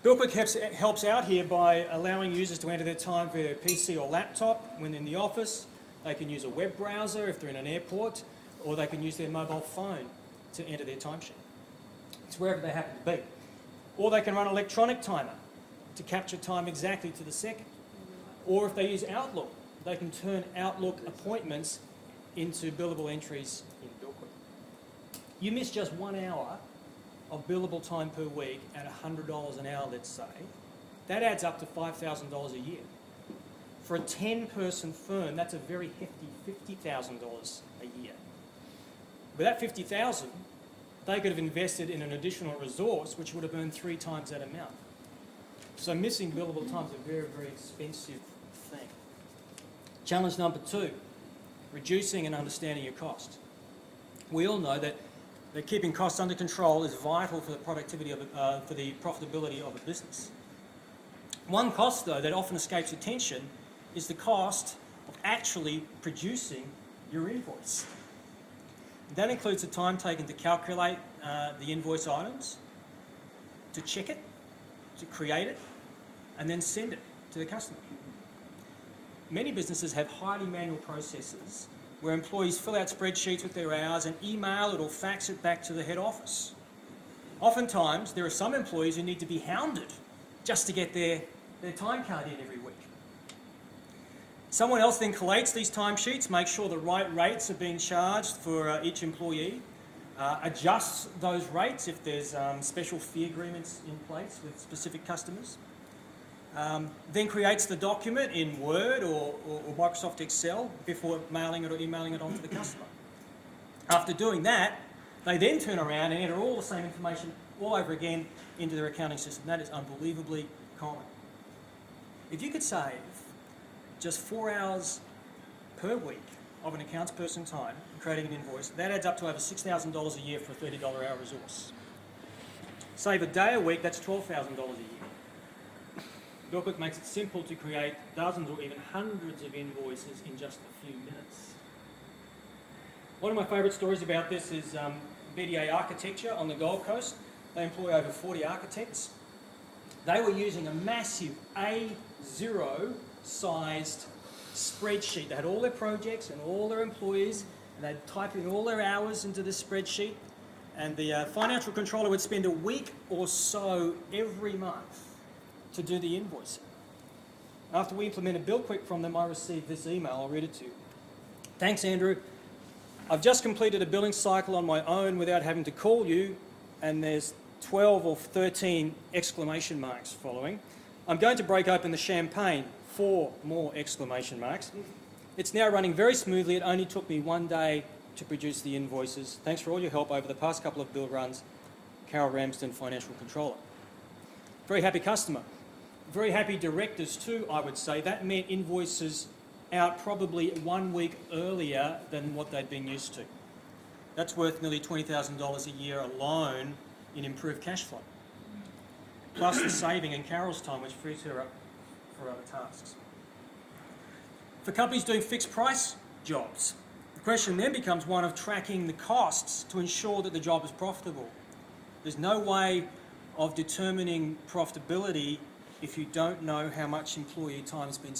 BillQuick helps out here by allowing users to enter their time via PC or laptop when in the office. They can use a web browser if they're in an airport, or they can use their mobile phone to enter their timesheet. It's wherever they happen to be. Or they can run an electronic timer to capture time exactly to the second. Or if they use Outlook, they can turn Outlook appointments into billable entries in BillQuick. You miss just 1 hour of billable time per week at $100 an hour, let's say, that adds up to $5,000 a year. For a 10-person firm, that's a very hefty $50,000 a year. With that $50,000, they could have invested in an additional resource which would have earned 3 times that amount. So missing billable time is a very, very expensive thing. Challenge number 2, reducing and understanding your cost. We all know that keeping costs under control is vital for the productivity of for the profitability of a business. One cost, though, that often escapes attention is the cost of actually producing your invoice. That includes the time taken to calculate the invoice items, to check it, to create it, and then send it to the customer. Many businesses have highly manual processes where employees fill out spreadsheets with their hours and email it or fax it back to the head office. Oftentimes, there are some employees who need to be hounded just to get their time card in every week. Someone else then collates these timesheets, makes sure the right rates are being charged for each employee, adjusts those rates if there's special fee agreements in place with specific customers, then creates the document in Word or Microsoft Excel before mailing it or emailing it on to the customer. After doing that, they then turn around and enter all the same information all over again into their accounting system. That is unbelievably common. If you could save just 4 hours per week of an accounts person time creating an invoice, that adds up to over $6,000 a year for a $30 hour resource. Save a day a week, that's $12,000 a year. BillQuick makes it simple to create dozens or even hundreds of invoices in just a few minutes. One of my favourite stories about this is BDA Architecture on the Gold Coast. They employ over 40 architects. They were using a massive A0 sized spreadsheet. They had all their projects and all their employees, and they'd type in all their hours into this spreadsheet, and the financial controller would spend a week or so every month to do the invoicing. After we implemented BillQuick from them, I received this email. I'll read it to you. Thanks, Andrew. I've just completed a billing cycle on my own without having to call you, and there's 12 or 13 exclamation marks following. I'm going to break open the champagne. 4 more exclamation marks. It's now running very smoothly. It only took me 1 day to produce the invoices. Thanks for all your help over the past couple of bill runs. Carol Ramsden, Financial Controller. Very happy customer. Very happy directors too, I would say. That meant invoices out probably 1 week earlier than what they'd been used to. That's worth nearly $20,000 a year alone in improved cash flow. Plus the saving in Carol's time, which frees her up for other tasks. For companies doing fixed price jobs, the question then becomes one of tracking the costs to ensure that the job is profitable. There's no way of determining profitability if you don't know how much employee time has been